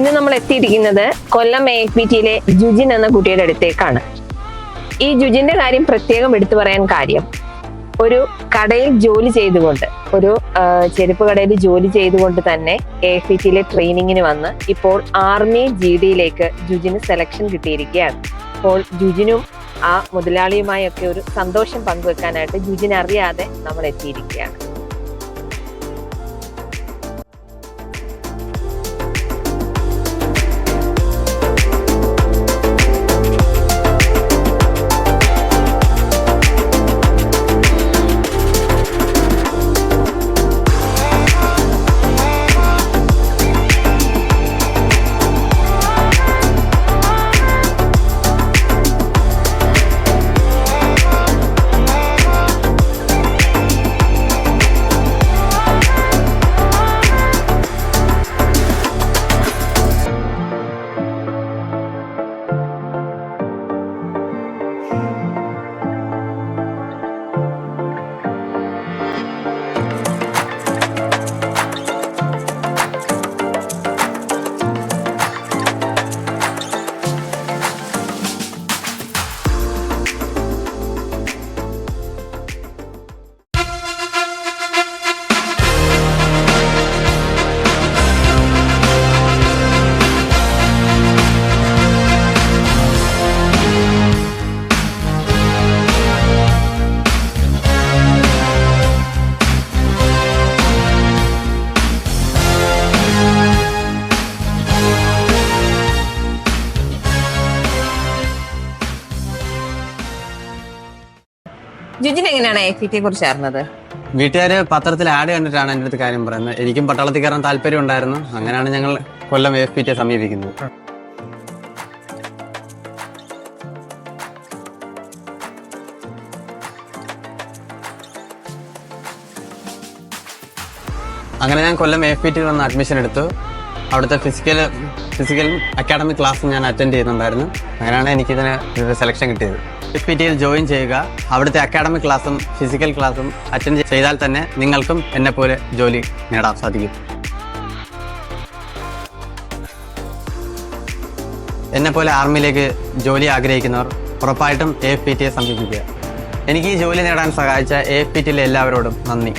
ഇന്ന് നമ്മൾ എത്തിയിരിക്കുന്നത് കൊല്ലം AFPTയിലെ ജുജിൻ എന്ന കുട്ടിയുടെ അടുത്തേക്കാണ്. ഈ ജുജിന്റെ കാര്യം പ്രത്യേകം എടുത്തു പറയാൻ കാര്യം, ഒരു കടയിൽ ജോലി ചെയ്തുകൊണ്ട്, ഒരു ചെരുപ്പ് കടയിൽ ജോലി ചെയ്തുകൊണ്ട് തന്നെ AFPTയിലെ ട്രെയിനിങ്ങിന് വന്ന് ഇപ്പോൾ ആർമി GDയിലേക്ക് ജുജിന് സെലക്ഷൻ കിട്ടിയിരിക്കുകയാണ്. അപ്പോൾ ജുജിനും ആ മുതലാളിയുമായി ഒക്കെ ഒരു സന്തോഷം പങ്കുവെക്കാനായിട്ട് ജുജിൻ അറിയാതെ നമ്മൾ എത്തിയിരിക്കുകയാണ്. ജുജിൻ എങ്ങനെയാണ് AFPTയെ കുറിച്ച് അറിഞ്ഞത്? വീട്ടുകാര് പത്രത്തിൽ ആഡ് കണ്ടിട്ടാണ് എൻ്റെ അടുത്ത് കാര്യം പറയുന്നത്. എനിക്കും പട്ടാളത്തിൽ കയറാൻ താല്പര്യം ഉണ്ടായിരുന്നു. അങ്ങനെയാണ് ഞങ്ങൾ കൊല്ലം AFPTയെ സമീപിക്കുന്നത്. അങ്ങനെ ഞാൻ കൊല്ലം AFPTയിൽ വന്ന് അഡ്മിഷൻ എടുത്തു. അവിടുത്തെ ഫിസിക്കൽ അക്കാഡമിക് ക്ലാസ് ഞാൻ അറ്റൻഡ് ചെയ്യുന്നുണ്ടായിരുന്നു. അങ്ങനെയാണ് എനിക്കിതിന് സെലക്ഷൻ കിട്ടിയത്. AFPTയിൽ ജോയിൻ ചെയ്യുക. അവിടുത്തെ അക്കാഡമിക് ക്ലാസ്സും ഫിസിക്കൽ ക്ലാസ്സും അറ്റൻഡ് ചെയ്താൽ തന്നെ നിങ്ങൾക്കും എന്നെപ്പോലെ ജോലി നേടാൻ സാധിക്കും. എന്നെപ്പോലെ ആർമിയിലേക്ക് ജോലി ആഗ്രഹിക്കുന്നവർ ഉറപ്പായിട്ടും AFPTയെ സമീപിക്കുക. എനിക്ക് ഈ ജോലി നേടാൻ സഹായിച്ച AFPTയിലെ എല്ലാവരോടും നന്ദി.